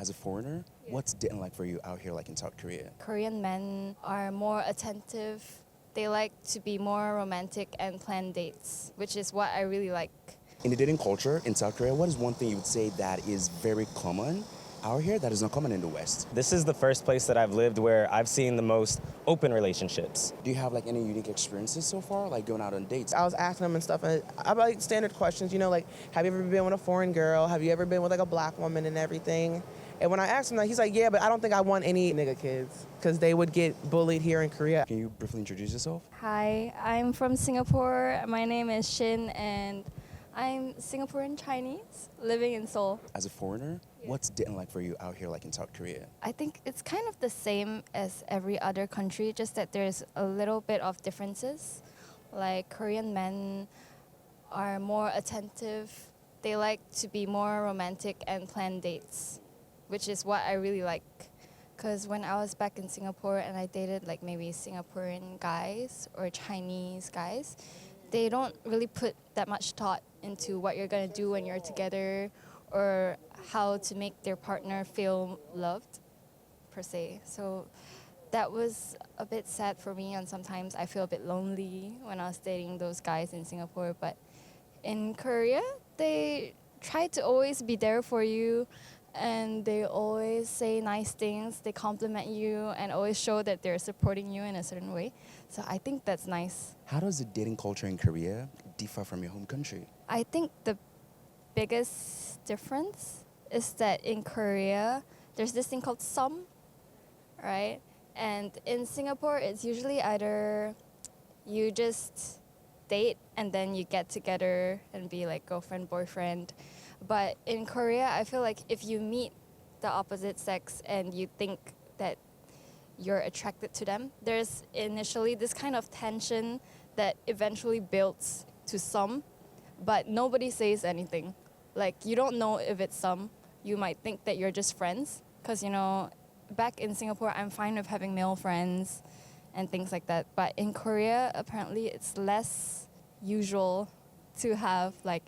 As a foreigner, what's dating like for you out here, like in South Korea? Korean men are more attentive. They like to be more romantic and plan dates, which is what I really like. In the dating culture in South Korea, what is one thing you would say that is very common out here that is not common in the West? This is the first place that I've lived where I've seen the most open relationships. Do you have like any unique experiences so far, like going out on dates? I was asking them and stuff, and I like standard questions, like, have you ever been with a foreign girl? Have you ever been with like a black woman and everything? And when I asked him that, he's like, yeah, but I don't think I want any nigga kids because they would get bullied here in Korea. Can you briefly introduce yourself? Hi, I'm from Singapore. My name is Shin, and I'm Singaporean Chinese living in Seoul. As a foreigner, what's dating like for you out here, like in South Korea? I think it's kind of the same as every other country, just that there's a little bit of differences. Like Korean men are more attentive. They like to be more romantic and plan dates, which is what I really like. Because when I was back in Singapore and I dated like maybe Singaporean guys or Chinese guys, they don't really put that much thought into what you're gonna do when you're together or how to make their partner feel loved, per se. So that was a bit sad for me, and sometimes I feel a bit lonely when I was dating those guys in Singapore. But in Korea, they try to always be there for you, and they always say nice things, they compliment you, and always show that they're supporting you in a certain way. So I think that's nice. How does the dating culture in Korea differ from your home country? I think the biggest difference is that in Korea, there's this thing called sum, right? And in Singapore, it's usually either you just date and then you get together and be like girlfriend, boyfriend. But in Korea, I feel like if you meet the opposite sex and you think that you're attracted to them, there's initially this kind of tension that eventually builds to some, but nobody says anything. Like, you don't know if it's some. You might think that you're just friends, because, back in Singapore, I'm fine with having male friends and things like that. But in Korea, apparently, it's less usual to have, like,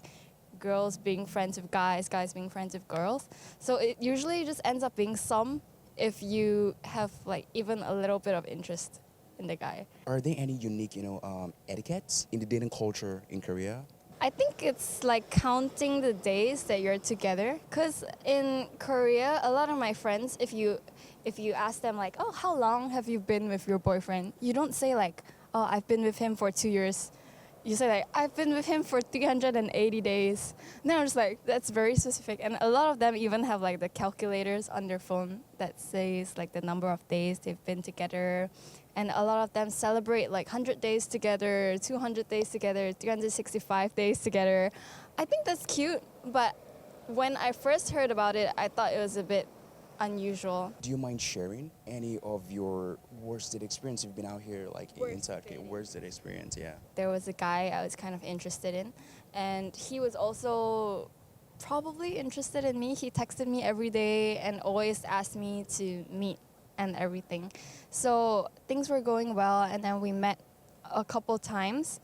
girls being friends with guys, guys being friends with girls. So it usually just ends up being some if you have like even a little bit of interest in the guy. Are there any unique, etiquettes in the dating culture in Korea? I think it's like counting the days that you're together. Because in Korea, a lot of my friends, if you ask them like, oh, how long have you been with your boyfriend? You don't say like, oh, I've been with him for 2 years. You say like, I've been with him for 380 days. And then I'm just like, that's very specific. And a lot of them even have like the calculators on their phone that says like the number of days they've been together. And a lot of them celebrate like 100 days together, 200 days together, 365 days together. I think that's cute, but when I first heard about it, I thought it was a bit unusual. Do you mind sharing any of your worst date experience you've been out here, like in South Korea? Worst date experience, yeah. There was a guy I was kind of interested in, and he was also probably interested in me. He texted me every day and always asked me to meet and everything. So things were going well, and then we met a couple times,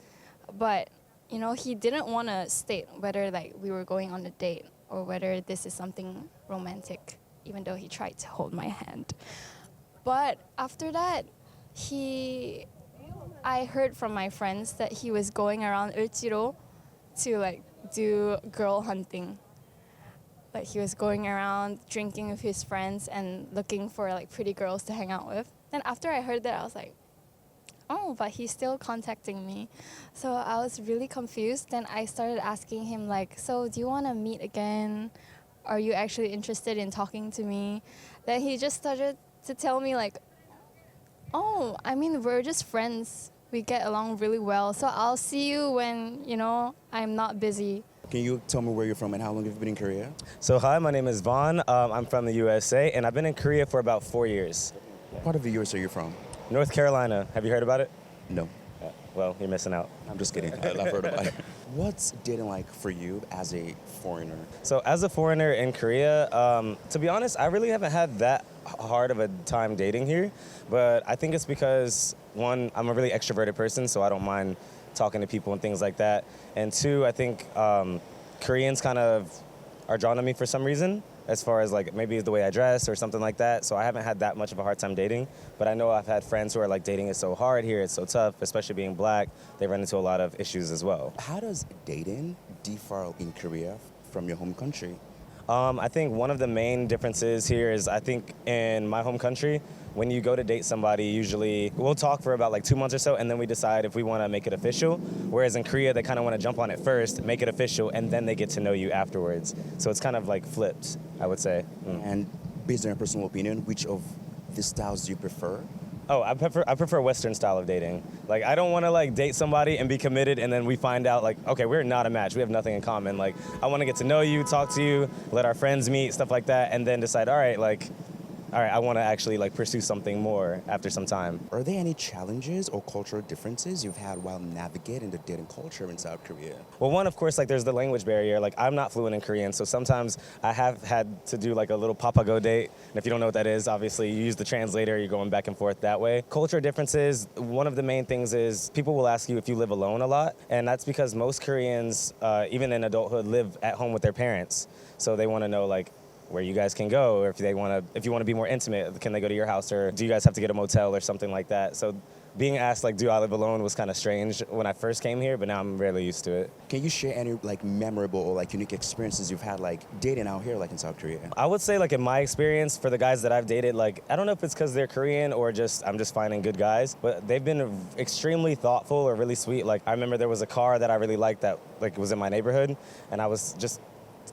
but he didn't want to state whether like we were going on a date or whether this is something romantic, even though he tried to hold my hand. But after that, I heard from my friends that he was going around Euljiro to like do girl hunting. Like he was going around drinking with his friends and looking for like pretty girls to hang out with. Then after I heard that, I was like, oh, but he's still contacting me. So I was really confused. Then I started asking him like, so do you want to meet again? Are you actually interested in talking to me? Then he just started to tell me like, oh, I mean, we're just friends. We get along really well. So I'll see you when, I'm not busy. Can you tell me where you're from and how long you've been in Korea? So hi, my name is Vaughn. I'm from the USA, and I've been in Korea for about 4 years. What part of the US are you from? North Carolina. Have you heard about it? No. Well, you're missing out. I'm just kidding. I've heard about it. What's dating like for you as a foreigner? So as a foreigner in Korea, to be honest, I really haven't had that hard of a time dating here. But I think it's because, one, I'm a really extroverted person, so I don't mind talking to people and things like that. And two, I think Koreans kind of are drawn to me for some reason. as far as like maybe the way I dress or something like that. So I haven't had that much of a hard time dating. But I know I've had friends who are like, dating is so hard here, it's so tough, especially being black. They run into a lot of issues as well. How does dating differ in Korea from your home country? I think one of the main differences here is I think in my home country, when you go to date somebody, usually we'll talk for about like 2 months or so, and then we decide if we want to make it official. Whereas in Korea, they kind of want to jump on it first, make it official, and then they get to know you afterwards. So it's kind of like flipped, I would say. And based on your personal opinion, which of the styles do you prefer? Oh, I prefer Western style of dating. Like, I don't want to like date somebody and be committed, and then we find out like, okay, we're not a match. We have nothing in common. Like, I want to get to know you, talk to you, let our friends meet, stuff like that, and then decide, all right, I want to actually like pursue something more after some time. Are there any challenges or cultural differences you've had while navigating the dating culture in South Korea? Well, one, of course, like there's the language barrier. Like, I'm not fluent in Korean, so sometimes I have had to do like a little papago date. And if you don't know what that is, obviously you use the translator, you're going back and forth that way. Culture differences, one of the main things is people will ask you if you live alone a lot. And that's because most Koreans, even in adulthood, live at home with their parents. So they want to know like where you guys can go, or if you want to be more intimate, can they go to your house, or do you guys have to get a motel or something like that? So being asked like, do I live alone, was kind of strange when I first came here, but now I'm really used to it. Can you share any like memorable or like unique experiences you've had like dating out here like in South Korea? I would say like in my experience for the guys that I've dated, like I don't know if it's because they're Korean or just I'm just finding good guys, but they've been extremely thoughtful or really sweet. Like I remember there was a car that I really liked that like was in my neighborhood, and I was just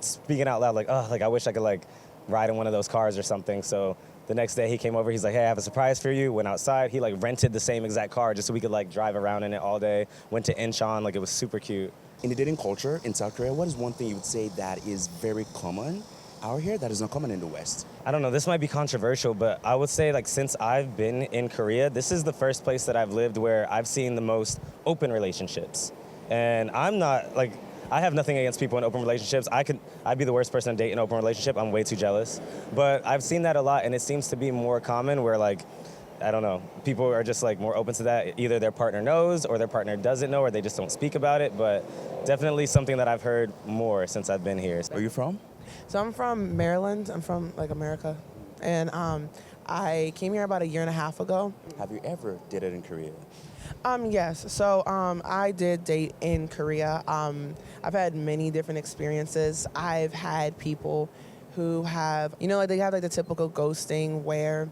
speaking out loud like, oh, like I wish I could like ride in one of those cars or something. So the next day he came over, he's like, hey, I have a surprise for you. Went outside, he like rented the same exact car just so we could like drive around in it all day. Went to Incheon, like it was super cute. In the dating culture in South Korea, what is one thing you would say that is very common out here that is not common in the West? I don't know, this might be controversial, but I would say like since I've been in Korea, this is the first place that I've lived where I've seen the most open relationships. And I'm not like, I have nothing against people in open relationships. I'd be the worst person to date in an open relationship. I'm way too jealous. But I've seen that a lot, and it seems to be more common where like, I don't know, people are just like more open to that. Either their partner knows or their partner doesn't know, or they just don't speak about it. But definitely something that I've heard more since I've been here. Where are you from? So I'm from Maryland. I'm from like America. And I came here about 1.5 years ago. Have you ever dated in Korea? Yes. So I did date in Korea. I've had many different experiences. I've had people who have, like they have like the typical ghosting where,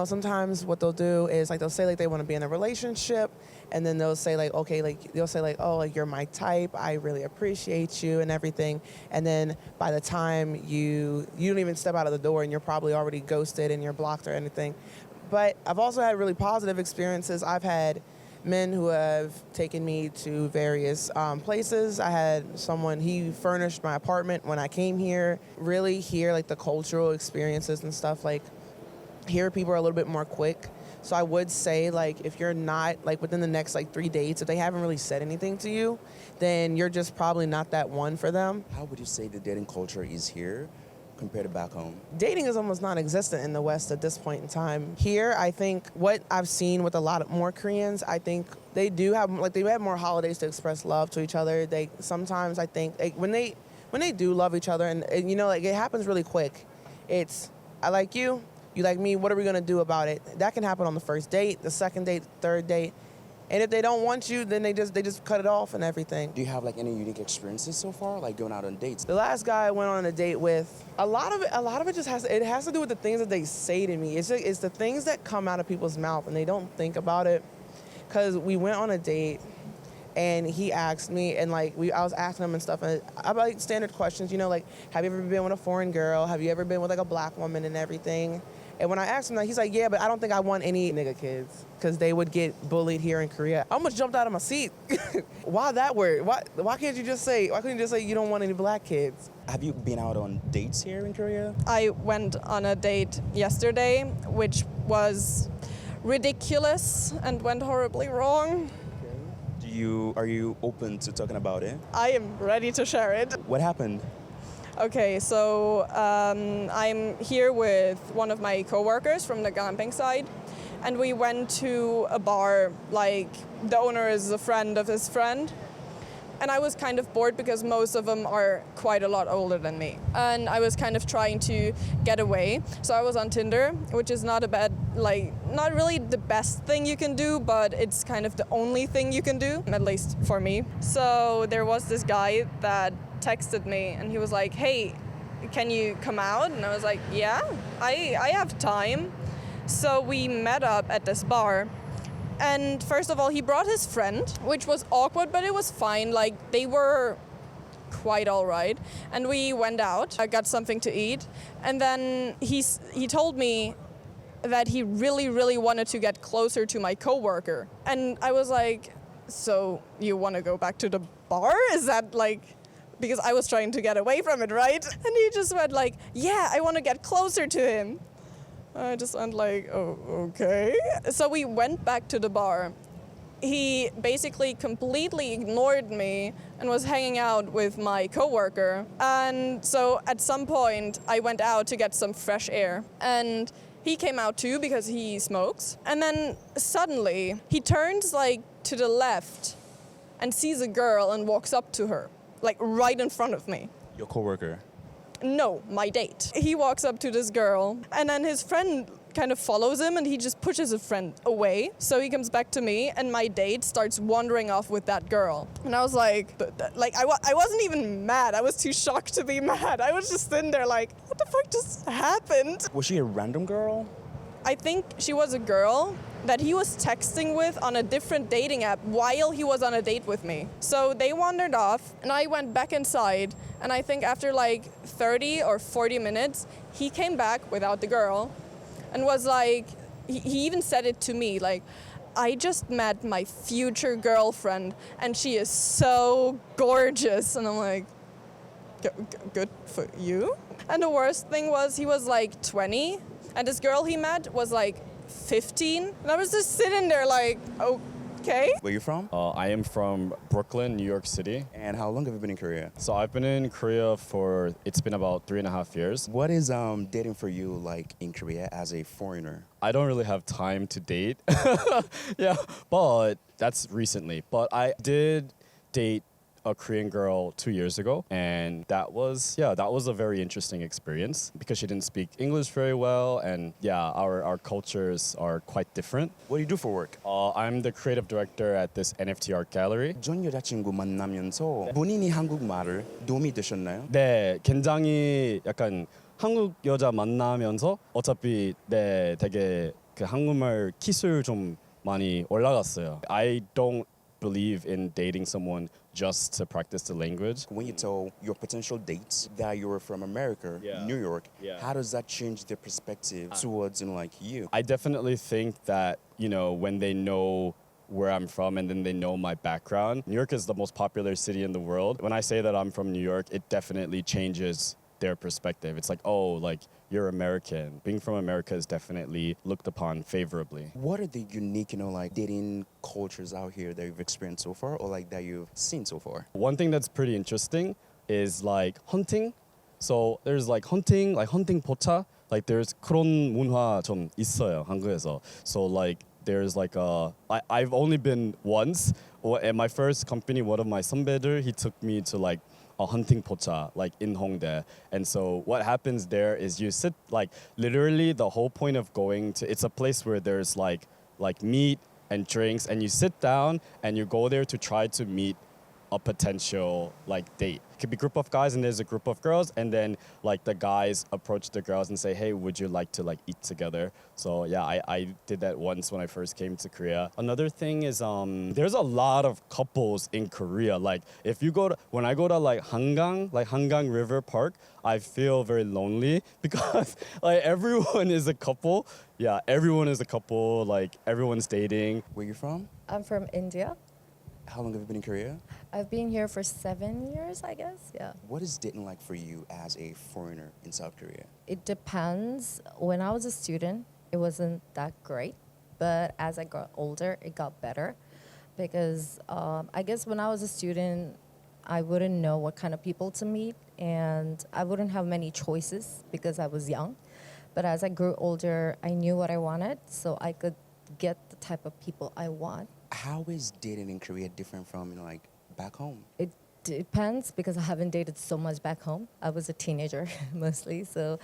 sometimes what they'll do is like they'll say like they want to be in a relationship, and then they'll say like, okay, like they'll say like, oh, like you're my type, I really appreciate you and everything. And then by the time you don't even step out of the door and you're probably already ghosted and you're blocked or anything. But I've also had really positive experiences. I've had men who have taken me to various places. I had someone, he furnished my apartment when I came here. Really here, like the cultural experiences and stuff, like here people are a little bit more quick. So I would say like if you're not like within the next like 3 dates, if they haven't really said anything to you, then you're just probably not that one for them. How would you say the dating culture is here compared to back home? Dating is almost non-existent in the West at this point in time. Here, I think what I've seen with a lot of more Koreans, I think they do have like they have more holidays to express love to each other. They sometimes I think like, when they do love each other and like it happens really quick. It's I like you, you like me. What are we gonna do about it? That can happen on the first date, the second date, third date. And if they don't want you, then they just cut it off and everything. Do you have like any unique experiences so far, like going out on dates? The last guy I went on a date with, a lot of it just has to do with the things that they say to me. It's the things that come out of people's mouth and they don't think about it. Cause we went on a date and he asked me and like I was asking him and stuff and I like standard questions, like have you ever been with a foreign girl? Have you ever been with like a black woman and everything? And when I asked him that, he's like, yeah, but I don't think I want any nigga kids because they would get bullied here in Korea. I almost jumped out of my seat. Why that word? Why couldn't you just say you don't want any black kids? Have you been out on dates here in Korea? I went on a date yesterday, which was ridiculous and went horribly wrong. Are you open to talking about it? I am ready to share it. What happened? Okay, so I'm here with one of my coworkers from the glamping side, and we went to a bar, like the owner is a friend of his friend, And I was kind of bored because most of them are quite a lot older than me. And I was kind of trying to get away. So I was on Tinder, which is not a bad, like, not really the best thing you can do, but it's kind of the only thing you can do, at least for me. So there was this guy that texted me and he was like, hey, can you come out? And I was like, yeah, I have time. So we met up at this bar. And first of all, he brought his friend, which was awkward, but it was fine. Like, they were quite all right. And we went out. I got something to eat. And then he told me that he really, really wanted to get closer to my coworker. And I was like, so you want to go back to the bar? Is that like... Because I was trying to get away from it, right? And he just went like, yeah, I want to get closer to him. I just went like, oh, okay. So we went back to the bar. He basically completely ignored me and was hanging out with my coworker. And so at some point, I went out to get some fresh air. And he came out too because he smokes. And then suddenly, he turns like to the left and sees a girl and walks up to her, like right in front of me. Your coworker. No, my date. He walks up to this girl, and then his friend kind of follows him, and he just pushes his friend away. So he comes back to me, and my date starts wandering off with that girl. And I was like, I wasn't even mad. I was too shocked to be mad. I was just sitting there like, what the fuck just happened? Was she a random girl? I think she was a girl that he was texting with on a different dating app while he was on a date with me. So they wandered off, and I went back inside, and I think after like 30 or 40 minutes, he came back without the girl and was like, he even said it to me, like, I just met my future girlfriend, and she is so gorgeous. And I'm like, good for you? And the worst thing was he was like 20, and this girl he met was like 15, and I was just sitting there like, okay. Where you from? I am from Brooklyn, New York City. And how long have you been in Korea? So I've been in Korea it's been about 3.5 years. What is dating for you like in Korea as a foreigner? I don't really have time to date. Yeah, but that's recently. But I did date a Korean girl 2 years ago, and that was a very interesting experience because she didn't speak English very well, and our cultures are quite different. What do you do for work? I'm the creative director at this NFT art gallery. 전 여자친구 만나면서 본인이 한국말을 도움이 되셨나요? 네, 굉장히 약간 한국 여자 만나면서 어차피 되게 그 한국말 기술 좀 많이 올라갔어요. I don't believe in dating someone just to practice the language. When you tell your potential dates that you're from America, New York, how does that change their perspective towards you? I definitely think that, when they know where I'm from and then they know my background, New York is the most popular city in the world. When I say that I'm from New York, it definitely changes their perspective. It's like, oh, like you're American. Being from America is definitely looked upon favorably. What are the unique, dating cultures out here that you've experienced so far, or that you've seen so far? One thing that's pretty interesting is like hunting. So there's like hunting 포차. Like there's 그런 문화 좀 있어요, 한국에서. So like there's like I've only been once. At my first company, one of my 선배들, he took me to like a hunting pocha, like in Hongdae. And so what happens there is you sit, like literally the whole point of going to, it's a place where there's like meat and drinks, and you sit down and you go there to try to meet a potential date. It could be a group of guys and there's a group of girls, and then the guys approach the girls and say, hey, would you like to eat together? So yeah, I did that once when I first came to Korea. Another thing is there's a lot of couples in Korea. Like when I go to Hangang River Park, I feel very lonely because everyone is a couple. Yeah, everyone is a couple, everyone's dating. Where you from? I'm from India. How long have you been in Korea? I've been here for 7 years, I guess. Yeah. What is dating like for you as a foreigner in South Korea? It depends. When I was a student, it wasn't that great. But as I got older, it got better. Because I guess when I was a student, I wouldn't know what kind of people to meet. And I wouldn't have many choices because I was young. But as I grew older, I knew what I wanted. So I could get the type of people I want. How is dating in Korea different from back home? It depends because I haven't dated so much back home. I was a teenager mostly, so.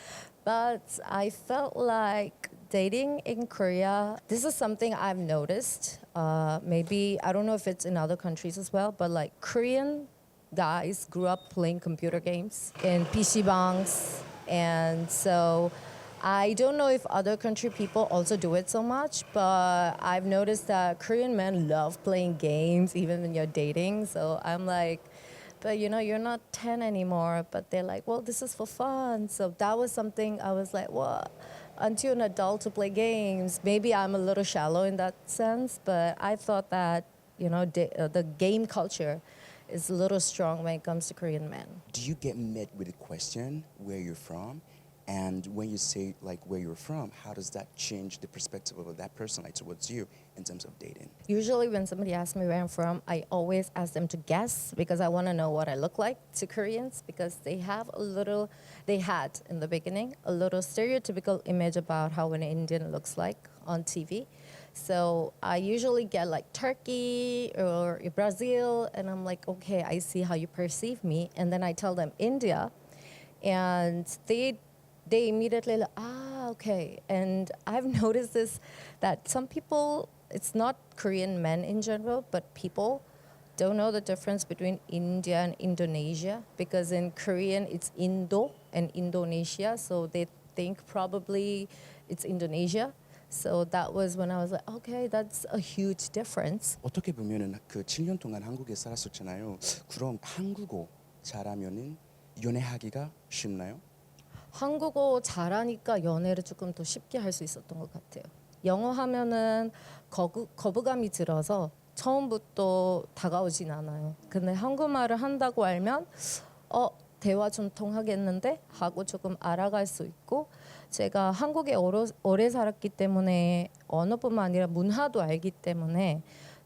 But I felt like dating in Korea, this is something I've noticed. Maybe, I don't know if it's in other countries as well, but like Korean guys grew up playing computer games in PC bangs. And so I don't know if other country people also do it so much, but I've noticed that Korean men love playing games even when you're dating. So I'm like, but you know, you're not 10 anymore. But they're like, well, this is for fun. So that was something I was like, well, aren't you an adult to play games? Maybe I'm a little shallow in that sense, but I thought that, you know, the game culture is a little strong when it comes to Korean men. Do you get met with a question where you're from? And when you say like where you're from, how does that change the perspective of that person like towards you in terms of dating? Usually when somebody asks me where I'm from, I always ask them to guess because I want to know what I look like to Koreans because they had in the beginning a little stereotypical image about how an Indian looks like on TV. So I usually get like Turkey or Brazil and I'm like, okay, I see how you perceive me. And then I tell them India and they immediately like, okay. And I've noticed this, that some people, it's not Korean men in general, but people don't know the difference between India and Indonesia because in Korean it's Indo and Indonesia. So they think probably it's Indonesia. So that was when I was like, okay, that's a huge difference. 어떻게 보면은 그 7년 동안 한국에 살았었잖아요. 그럼 한국어 잘하면은 연애하기가 쉽나요? 한국어 잘하니까 연애를 조금 더 쉽게 할 수 있었던 것 같아요. 영어 하면은 거부감이 들어서 처음부터 다가오진 않아요. 근데 한국말을 한다고 알면 대화 좀 통하겠는데 하고 조금 알아갈 수 있고 제가 한국에 오래 살았기 때문에 언어뿐만 아니라 문화도 알기 때문에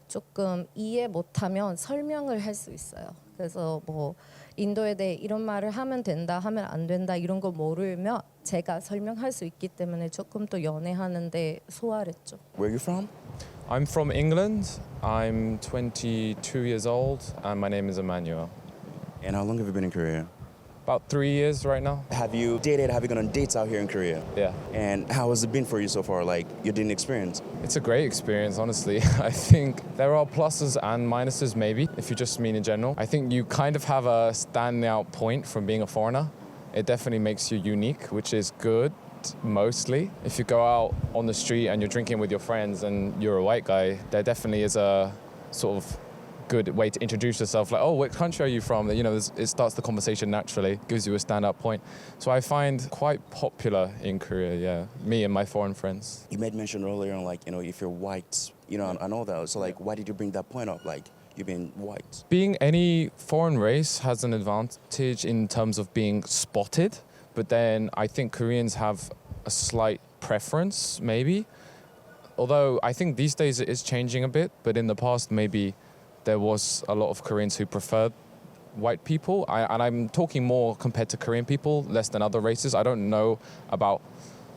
조금 이해 못하면 설명을 할 수 있어요. 그래서 뭐 인도에 대해 이런 말을 하면 된다, 하면 안 된다 이런 거 모르면 제가 설명할 수 있기 때문에 조금 더 연애하는데 수월했죠. Where are you from? I'm from England. I'm 22 years old and my name is Emmanuel. And how long have you been in Korea? About 3 years right now. Have you dated? Have you gone on dates out here in Korea? Yeah. And how has it been for you so far? Like your dating experience? It's a great experience, honestly. I think there are pluses and minuses, maybe, if you just mean in general. I think you kind of have a standout point from being a foreigner. It definitely makes you unique, which is good, mostly. If you go out on the street and you're drinking with your friends and you're a white guy, there definitely is a sort of good way to introduce yourself, like, oh, what country are you from? You know, it starts the conversation naturally, gives you a stand-up point. So I find quite popular in Korea, yeah, me and my foreign friends. You made mention earlier on, like, you know, if you're white, you know, and all that. So, like, why did you bring that point up? Like, you being white. Being any foreign race has an advantage in terms of being spotted, but then I think Koreans have a slight preference, maybe. Although I think these days it is changing a bit, but in the past, maybe there was a lot of Koreans who preferred white people. And I'm talking more compared to Korean people, less than other races. I don't know about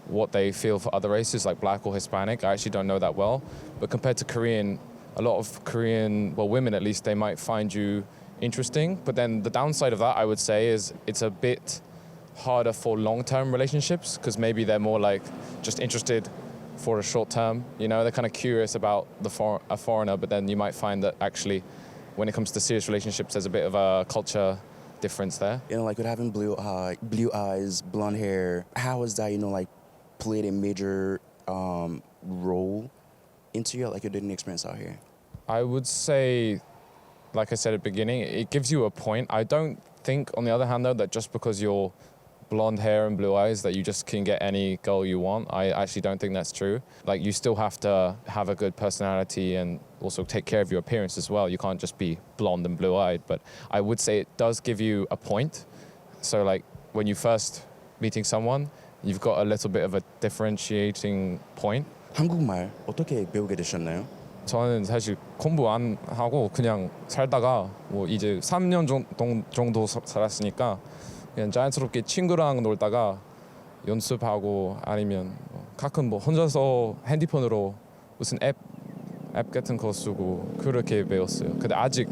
what they feel for other races, like black or Hispanic. I actually don't know that well. But compared to Korean, a lot of Korean, well, women at least, they might find you interesting. But then the downside of that, I would say, is it's a bit harder for long-term relationships because maybe they're more like just interested for a short term, you know, they're kind of curious about a foreigner, but then you might find that actually when it comes to serious relationships, there's a bit of a culture difference there. You know, like with having blue eyes, blonde hair, how has that, you know, like played a major role into your dating experience out here? I would say, like I said at the beginning, it gives you a point. I don't think, on the other hand, though, that just because you're blonde hair and blue eyes that you just can get any girl you want. I actually don't think that's true. Like, you still have to have a good personality and also take care of your appearance as well. You can't just be blonde and blue-eyed, but I would say it does give you a point. So like when you first meeting someone, you've got a little bit of a differentiating point. 한국말 어떻게 배우게 되셨나요? 저는 사실 공부 안 하고 그냥 살다가 뭐 이제 3년 정도 살았으니까 그냥 자연스럽게 친구랑 놀다가 연습하고 아니면 가끔 뭐 혼자서 핸드폰으로 무슨 앱 같은 거 쓰고 그렇게 배웠어요. 근데 아직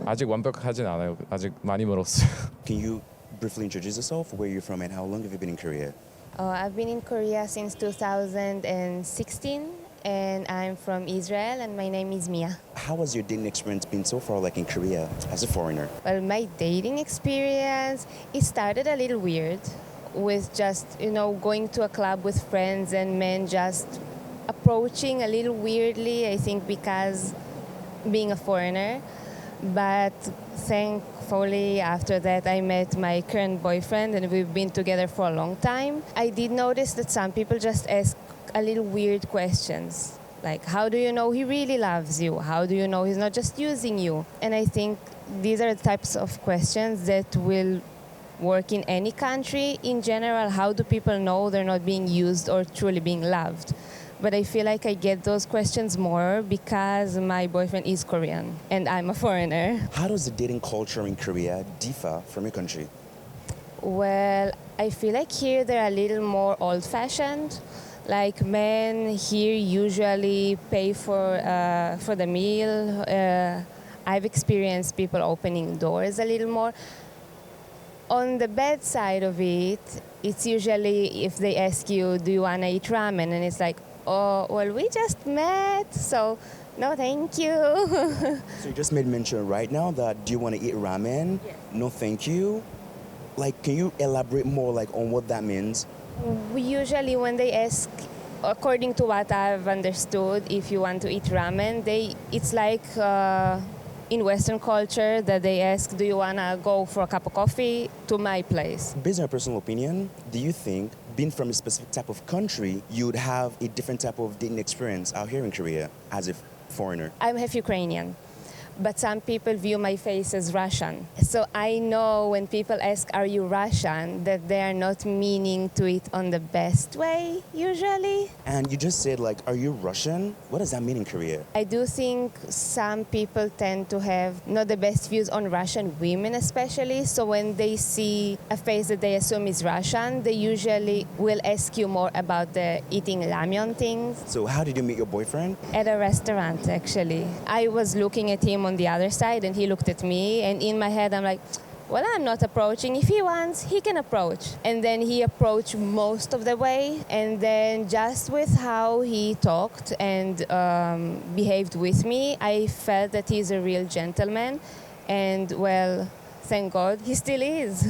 아직 완벽하진 않아요. 아직 많이 멀었어요. Can you briefly introduce yourself, where you're from, and how long have you been in Korea? I've been in Korea since 2016, and I'm from Israel, and my name is Mia. How has your dating experience been so far, like in Korea, as a foreigner? Well, my dating experience, it started a little weird with just, going to a club with friends and men just approaching a little weirdly, I think because being a foreigner. But thankfully, after that, I met my current boyfriend, and we've been together for a long time. I did notice that some people just ask a little weird questions, like, how do you know he really loves you? How do you know he's not just using you? And I think these are the types of questions that will work in any country. In general, how do people know they're not being used or truly being loved? But I feel like I get those questions more because my boyfriend is Korean and I'm a foreigner. How does the dating culture in Korea differ from your country? Well, I feel like here they're a little more old-fashioned. Like men here usually pay for the meal. I've experienced people opening doors a little more. On the bad side of it, it's usually if they ask you, do you want to eat ramen? And it's like, oh, well, we just met, so no, thank you. So you just made mention right now that do you want to eat ramen? Yes. No, thank you. Like, can you elaborate more, like, on what that means? We usually, when they ask, according to what I've understood, if you want to eat ramen, it's like in Western culture that they ask, do you want to go for a cup of coffee to my place? Based on your personal opinion, do you think, being from a specific type of country, you would have a different type of dating experience out here in Korea as a foreigner? I'm half Ukrainian, but some people view my face as Russian. So I know when people ask, are you Russian, that they are not meaning to it on the best way, usually. And you just said, like, are you Russian? What does that mean in Korea? I do think some people tend to have not the best views on Russian women especially. So when they see a face that they assume is Russian, they usually will ask you more about the eating ramyeon things. So how did you meet your boyfriend? At a restaurant, actually. I was looking at him on the other side and he looked at me, and in my head I'm like, well, I'm not approaching. If he wants, he can approach. And then he approached most of the way, and then just with how he talked and behaved with me, I felt that he's a real gentleman, and well, thank God, he still is.